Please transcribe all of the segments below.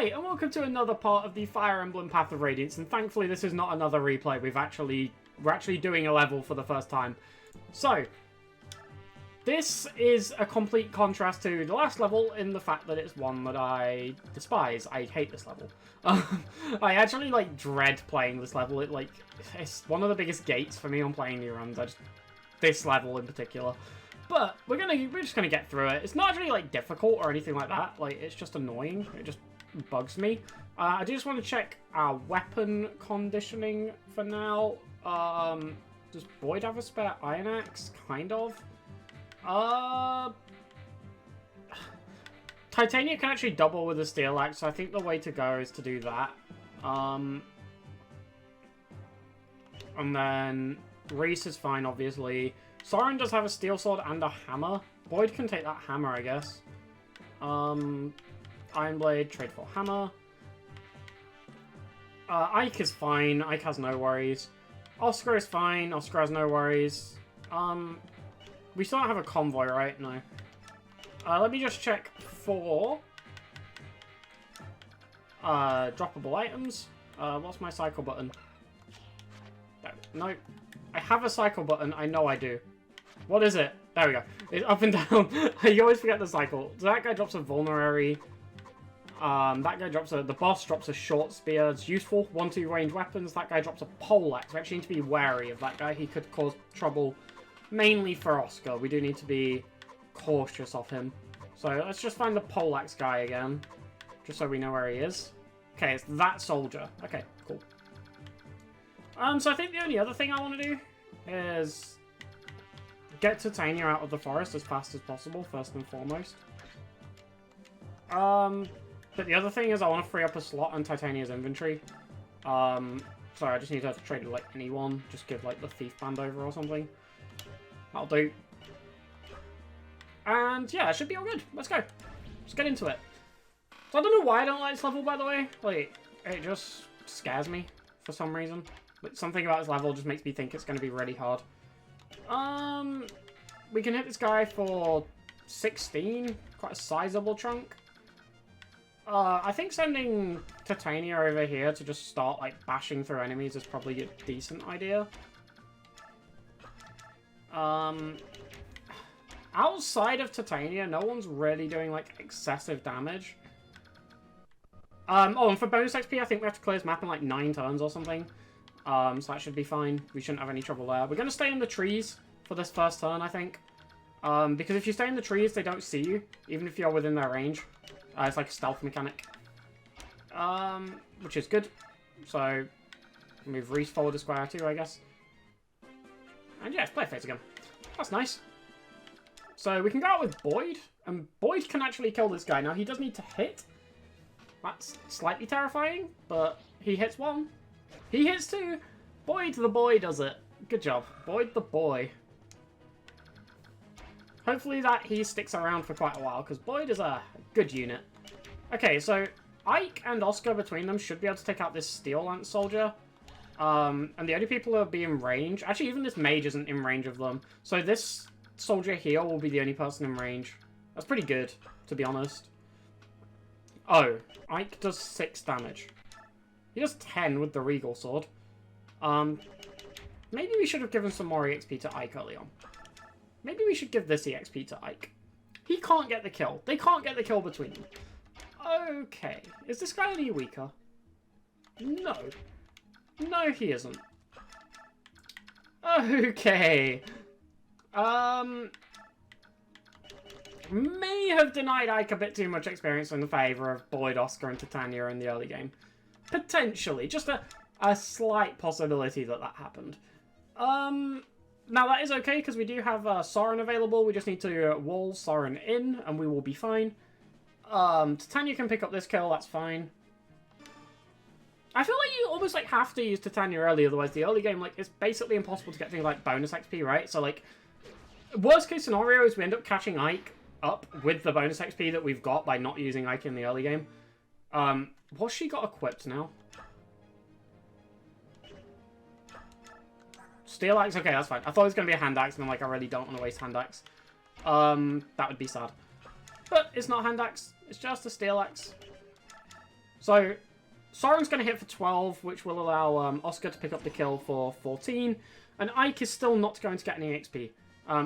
Hi, and welcome to another part of the Fire Emblem Path of Radiance, and thankfully this is not another replay. We're actually doing a level for the first time. So, this is a complete contrast to the last level in the fact that it's one that I despise. I hate this level. I actually, dread playing this level. It's one of the biggest gates for me on playing new runs. This level in particular. But we're just gonna get through it. It's not actually, difficult or anything like that. It's just annoying. It just bugs me. I do just want to check our weapon conditioning for now. Does Boyd have a spare Iron Axe? Kind of. Titania can actually double with a Steel Axe, so I think the way to go is to do that. And then Reese is fine, obviously. Soren does have a Steel Sword and a Hammer. Boyd can take that Hammer, I guess. Iron Blade, trade for Hammer. Ike is fine. Ike has no worries. Oscar is fine. Oscar has no worries. We still don't have a convoy, right? No. Let me just check for droppable items. What's my cycle button? No. I have a cycle button. I know I do. What is it? There we go. It's up and down. You always forget the cycle. So that guy drops a vulnerary. That guy drops the boss drops a short spear. It's useful. 1-2 range weapons. That guy drops a pole axe. We actually need to be wary of that guy. He could cause trouble, mainly for Oscar. We do need to be cautious of him. So let's just find the pole axe guy again, just so we know where he is. Okay, it's that soldier. Okay, cool. So I think the only other thing I want to do is get Titania out of the forest as fast as possible, first and foremost. But the other thing is I want to free up a slot on Titania's inventory. Sorry, I just need to trade with, anyone. Just give, the Thief Band over or something. That'll do. And, yeah, it should be all good. Let's go. Let's get into it. So I don't know why I don't like this level, by the way. It just scares me for some reason. Something about this level just makes me think it's going to be really hard. We can hit this guy for 16. Quite a sizable chunk. I think sending Titania over here to just start, bashing through enemies is probably a decent idea. Outside of Titania, no one's really doing, excessive damage. Oh, and for bonus XP, I think we have to clear this map in, 9 turns or something. So that should be fine. We shouldn't have any trouble there. We're going to stay in the trees for this first turn, I think. Because if you stay in the trees, they don't see you, even if you're within their range. It's like a stealth mechanic. Which is good. So, move Reese forward a square too, I guess. And yeah, let's play phase again. That's nice. So, we can go out with Boyd. And Boyd can actually kill this guy. Now, he does need to hit. That's slightly terrifying, but he hits 1. He hits 2. Boyd the boy does it. Good job. Boyd the boy. Hopefully that he sticks around for quite a while, because Boyd is a good unit. Okay, so Ike and Oscar between them should be able to take out this Steel Lance soldier. And the only people who will be in range... Actually, even this mage isn't in range of them. So this soldier here will be the only person in range. That's pretty good, to be honest. Oh, Ike does 6 damage. He does 10 with the Regal Sword. Maybe we should have given some more EXP to Ike early on. Maybe we should give this EXP to Ike. He can't get the kill. They can't get the kill between them. Okay. Is this guy any weaker? No. No, he isn't. Okay. May have denied Ike a bit too much experience in the favour of Boyd, Oscar, and Titania in the early game. Potentially. Just a slight possibility that that happened. Now that is okay, because we do have Soren available. We just need to wall Soren in, and we will be fine. Titania can pick up this kill, that's fine. I feel like you almost have to use Titania early, otherwise the early game, it's basically impossible to get things like bonus XP, right? So, worst case scenario is we end up catching Ike up with the bonus XP that we've got by not using Ike in the early game. What's she got equipped now? Steel axe? Okay, that's fine. I thought it was going to be a hand axe, and I'm I really don't want to waste hand axe. That would be sad. But it's not hand axe. It's just a steel axe. So, Soren's going to hit for 12, which will allow Oscar to pick up the kill for 14. And Ike is still not going to get any XP.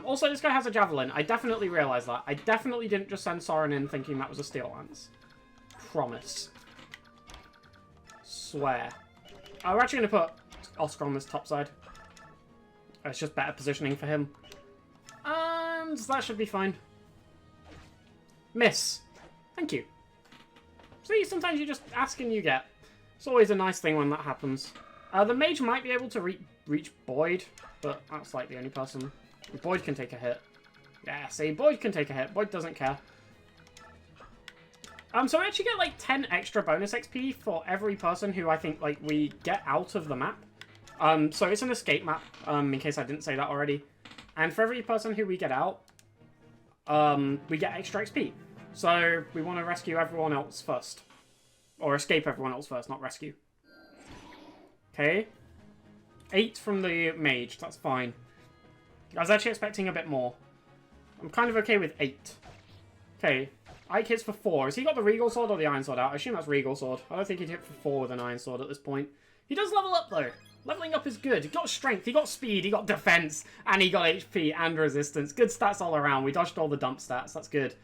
Also, this guy has a Javelin. I definitely realised that. I definitely didn't just send Soren in thinking that was a Steel Lance. Promise. Swear. We're actually going to put Oscar on this top side. It's just better positioning for him. And that should be fine. Miss. Thank you. See, sometimes you just ask and you get. It's always a nice thing when that happens. The mage might be able to reach Boyd, but that's like the only person. Boyd can take a hit. Yeah, see, Boyd can take a hit. Boyd doesn't care. So we actually get like 10 extra bonus XP for every person who I think like we get out of the map. So it's an escape map, in case I didn't say that already. And for every person who we get out, we get extra XP. So we want to rescue everyone else first. Or escape everyone else first, not rescue. Okay. 8 from the mage, that's fine. I was actually expecting a bit more. I'm kind of okay with 8. Okay. Ike hits for 4. Has he got the Regal Sword or the Iron Sword out? I assume that's Regal Sword. I don't think he'd hit for 4 with an Iron Sword at this point. He does level up, though. Leveling up is good. He got strength, he got speed, he got defense, and he got HP and resistance. Good stats all around. We dodged all the dump stats. That's good.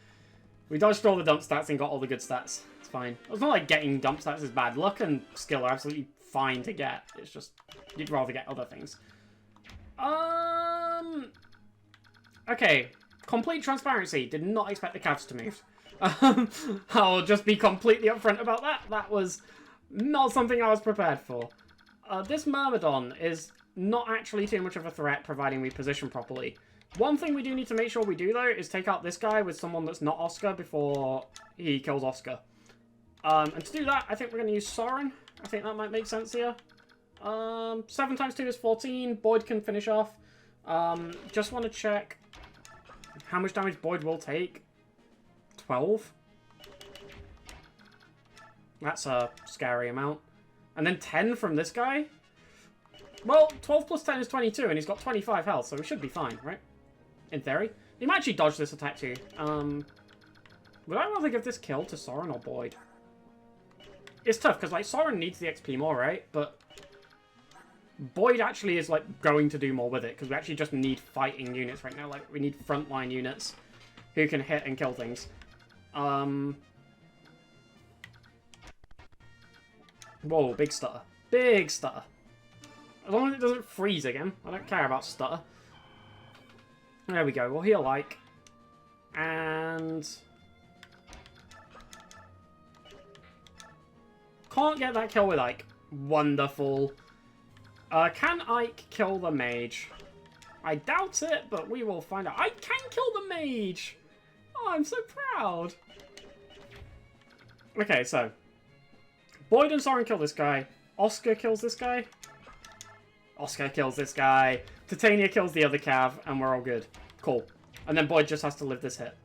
We dodged all the dump stats and got all the good stats. It's fine. It's not like getting dump stats is bad. Luck and skill are absolutely fine to get. It's just, you'd rather get other things. Okay. Complete transparency. Did not expect the calves to move. I'll just be completely upfront about that. That was not something I was prepared for. This Myrmidon is not actually too much of a threat, providing we position properly. One thing we do need to make sure we do, though, is take out this guy with someone that's not Oscar before he kills Oscar. And to do that, I think we're going to use Soren. I think that might make sense here. 7 times 2 is 14. Boyd can finish off. Just want to check how much damage Boyd will take. 12. That's a scary amount. And then 10 from this guy? Well, 12 plus 10 is 22, and he's got 25 health, so we should be fine, right? In theory. He might actually dodge this attack too. Would I rather give this kill to Soren or Boyd? It's tough, because, like, Soren needs the XP more, right? But Boyd actually is, like, going to do more with it, because we actually just need fighting units right now. Like, we need frontline units who can hit and kill things. Whoa, big stutter. Big stutter. As long as it doesn't freeze again. I don't care about stutter. There we go. We'll heal Ike. And can't get that kill with Ike. Wonderful. Can Ike kill the mage? I doubt it, but we will find out. I can kill the mage! Oh, I'm so proud. Okay, so Boyd and Soren kill this guy. Oscar kills this guy. Oscar kills this guy. Titania kills the other cav, and we're all good. Cool. And then Boyd just has to live this hit.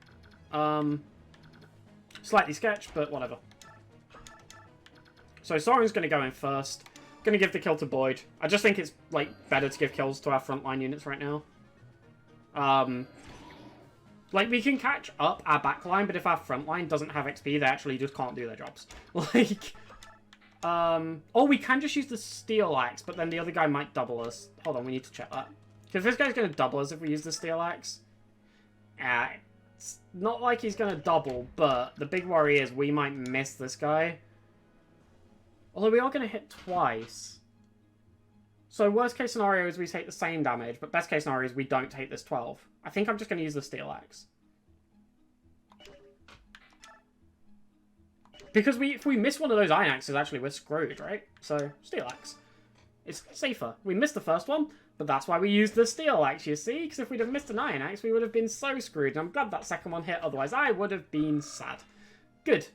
Slightly sketch, but whatever. So Soren's going to go in first. Going to give the kill to Boyd. I just think it's like better to give kills to our frontline units right now. Like, we can catch up our backline, but if our frontline doesn't have XP, they actually just can't do their jobs. Like, oh, we can just use the Steel Axe, but then the other guy might double us. Hold on, we need to check that. Because this guy's going to double us if we use the Steel Axe. It's not like he's going to double, but the big worry is we might miss this guy. Although we are going to hit twice. So worst case scenario is we take the same damage, but best case scenario is we don't take this 12. I think I'm just going to use the Steel Axe. Because if we miss one of those Iron Axes, actually, we're screwed, right? So, Steel Axe. It's safer. We missed the first one, but that's why we used the Steel Axe, you see? Because if we'd have missed an Iron Axe, we would have been so screwed. And I'm glad that second one hit, otherwise I would have been sad. Good.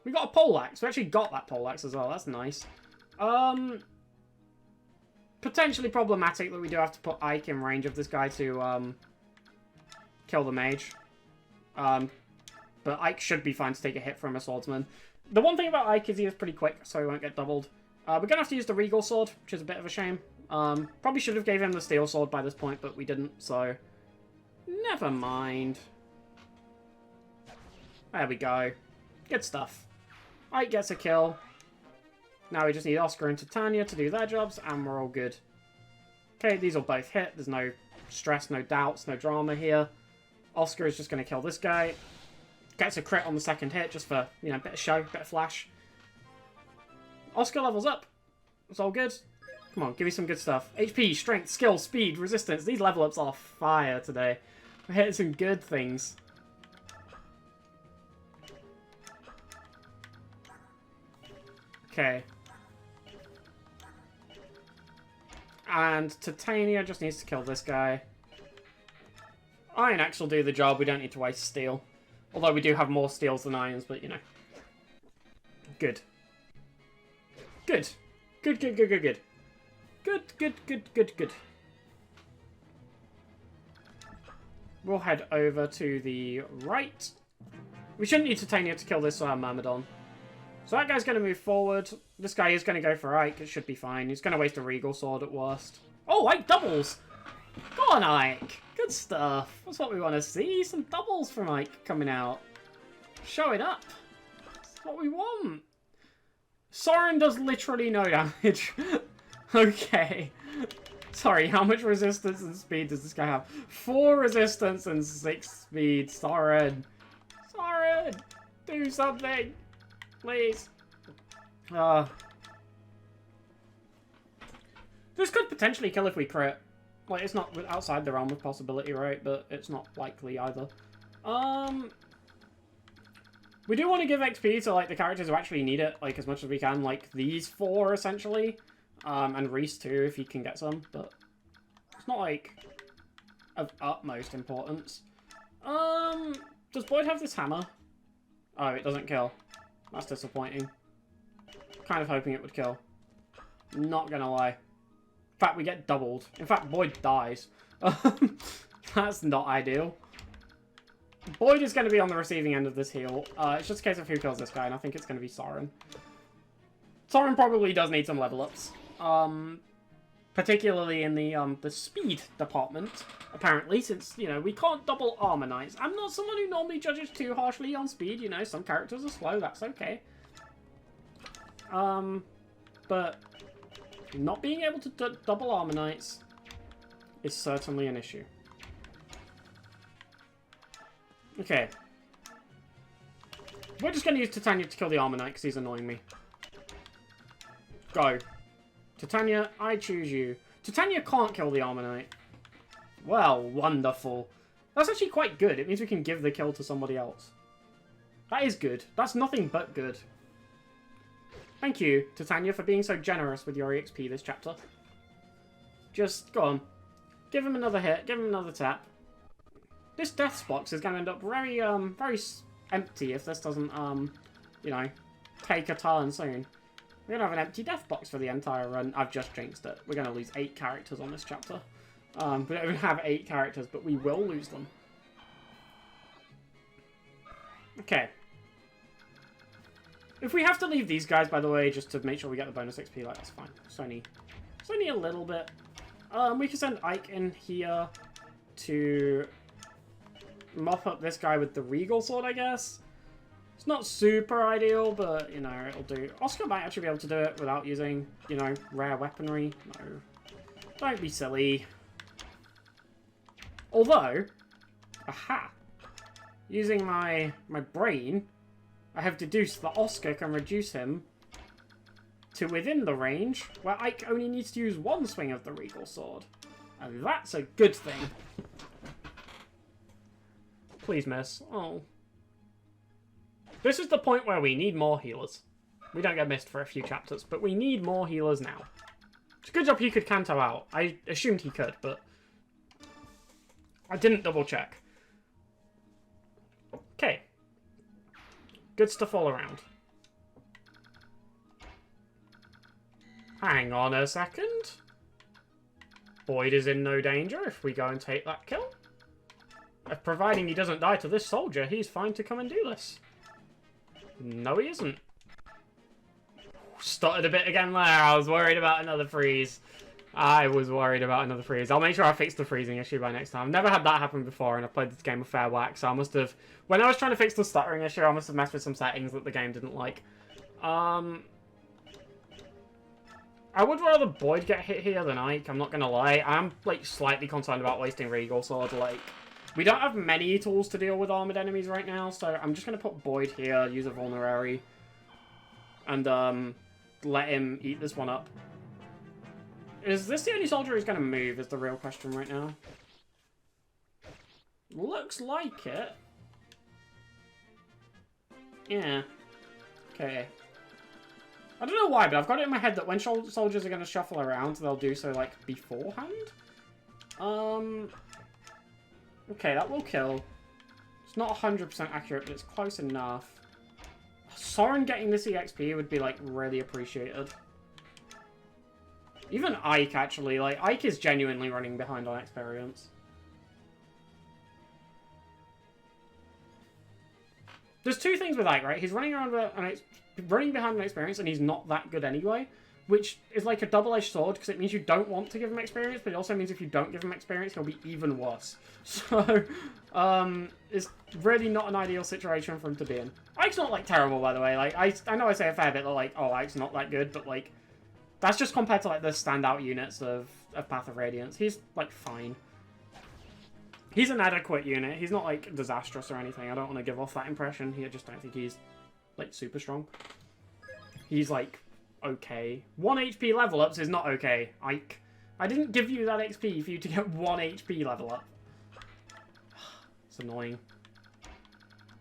We got a Pole Axe. We actually got that Pole Axe as well. That's nice. Potentially problematic that we do have to put Ike in range of this guy to kill the mage. But Ike should be fine to take a hit from a swordsman. The one thing about Ike is he is pretty quick, so he won't get doubled. We're going to have to use the Regal Sword, which is a bit of a shame. Probably should have gave him the Steel Sword by this point, but we didn't, so never mind. There we go. Good stuff. Ike gets a kill. Now we just need Oscar and Titania to do their jobs, and we're all good. Okay, these will both hit. There's no stress, no doubts, no drama here. Oscar is just going to kill this guy. Gets a crit on the second hit, just for, you know, a bit of show, bit of flash. Oscar levels up. It's all good. Come on, give me some good stuff. HP, strength, skill, speed, resistance. These level ups are fire today. We're hitting some good things. Okay. And Titania just needs to kill this guy. Iron Axe will do the job. We don't need to waste steel. Although we do have more steels than irons, but you know. Good. Good. Good, good, good, good, good. Good, good, good, good, good. We'll head over to the right. We shouldn't need Titania to kill this Myrmidon. So that guy's going to move forward. This guy is going to go for Ike. It should be fine. He's going to waste a Regal Sword at worst. Oh, Ike doubles! Go on, Ike! Good stuff. That's what we want to see. Some doubles from Ike coming out. Showing up. That's what we want. Soren does literally no damage. Okay. Sorry, how much resistance and speed does this guy have? 4 resistance and 6 speed. Soren. Soren! Do something! Please. This could potentially kill if we crit. Like, it's not outside the realm of possibility, right? But it's not likely either. We do want to give XP to, like, the characters who actually need it, like, as much as we can. Like, these 4, essentially. And Reese, too, if he can get some. But it's not, like, of utmost importance. Does Boyd have this hammer? Oh, it doesn't kill. That's disappointing. Kind of hoping it would kill. Not gonna lie. In fact, we get doubled. In fact, Boyd dies. That's not ideal. Boyd is going to be on the receiving end of this heal. It's just a case of who kills this guy, and I think it's going to be Soren. Soren probably does need some level ups. Particularly in the speed department, apparently, since, you know, we can't double armor knights. I'm not someone who normally judges too harshly on speed, you know, some characters are slow, that's okay. But not being able to double armor knights is certainly an issue. Okay. We're just going to use Titania to kill the armor knight because he's annoying me. Go. Titania, I choose you. Titania can't kill the armor knight. Well, wonderful. That's actually quite good. It means we can give the kill to somebody else. That is good. That's nothing but good. Thank you, Titania, for being so generous with your EXP this chapter. Just, go on. Give him another hit. Give him another tap. This death's box is going to end up very, very empty if this doesn't, you know, take a turn soon. We're going to have an empty death box for the entire run. I've just jinxed it. We're going to lose 8 characters on this chapter. We don't even have 8 characters, but we will lose them. Okay. If we have to leave these guys, by the way, just to make sure we get the bonus XP, like, that's fine. It's only a little bit. We can send Ike in here to mop up this guy with the Regal Sword, I guess. It's not super ideal, but, you know, it'll do. Oscar might actually be able to do it without using, you know, rare weaponry. No. Don't be silly. Although, aha! Using my brain, I have deduced that Oscar can reduce him to within the range, where Ike only needs to use 1 swing of the Regal Sword. And that's a good thing. Please miss. Oh. This is the point where we need more healers. We don't get missed for a few chapters, but we need more healers now. It's a good job he could Kanto out. I assumed he could, but I didn't double check. Okay. Good stuff all around. Hang on a second. Boyd is in no danger if we go and take that kill. Providing he doesn't die to this soldier, he's fine to come and do this. No, he isn't. Stuttered a bit again there. I was worried about another freeze. I was worried about another freeze. I'll make sure I fix the freezing issue by next time. I've never had that happen before, and I've played this game with fair whack, so I must have... When I was trying to fix the stuttering issue, I must have messed with some settings that the game didn't like. I would rather Boyd get hit here than Ike, I'm not gonna lie. I'm, like, slightly concerned about wasting Regal Sword. Like, we don't have many tools to deal with armored enemies right now, so I'm just gonna put Boyd here, use a Vulnerary, and, let him eat this one up. Is this the only soldier who's gonna move, is the real question right now. Looks like it. Yeah. Okay. I don't know why, but I've got it in my head that when soldiers are going to shuffle around, they'll do so, like, beforehand. Okay, that will kill. It's not 100% accurate, but it's close enough. Soren getting this EXP would be, like, really appreciated. Even Ike, actually. Like, Ike is genuinely running behind on experience. There's two things with Ike, right? He's running around running behind an experience, and he's not that good anyway, which is like a double-edged sword, because it means you don't want to give him experience, but it also means if you don't give him experience, he'll be even worse. So, it's really not an ideal situation for him to be in. Ike's not, like, terrible, by the way. Like, I know I say a fair bit that, like, oh, Ike's not that good, but, like, that's just compared to, like, the standout units of Path of Radiance. He's, like, fine. He's an adequate unit. He's not, like, disastrous or anything. I don't want to give off that impression. I just don't think he's, like, super strong. He's, like, okay. 1 HP level ups is not okay, Ike. I didn't give you that XP for you to get 1 HP level up. It's annoying.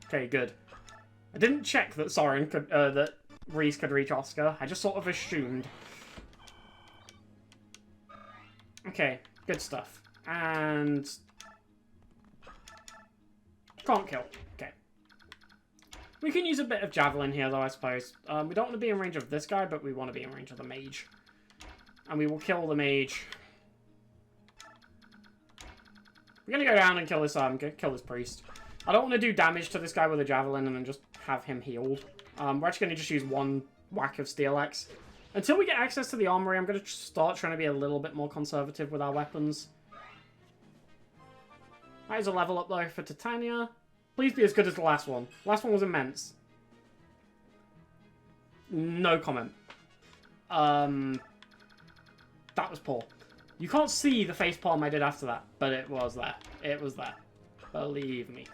Okay, good. I didn't check that Soren could, that Reese could reach Oscar. I just sort of assumed. Okay, good stuff. And... can't kill. Okay. We can use a bit of Javelin here, though, I suppose. We don't want to be in range of this guy, but we want to be in range of the mage. And we will kill the mage. We're going to go down and kill this priest. I don't want to do damage to this guy with a Javelin and then just have him healed. We're actually going to just use 1 whack of Steel Axe. Until we get access to the armory, I'm going to start trying to be a little bit more conservative with our weapons. That is a level up, though, for Titania. Please be as good as the last one. Last one was immense. No comment. That was poor. You can't see the facepalm I did after that, but it was there. It was there. Believe me.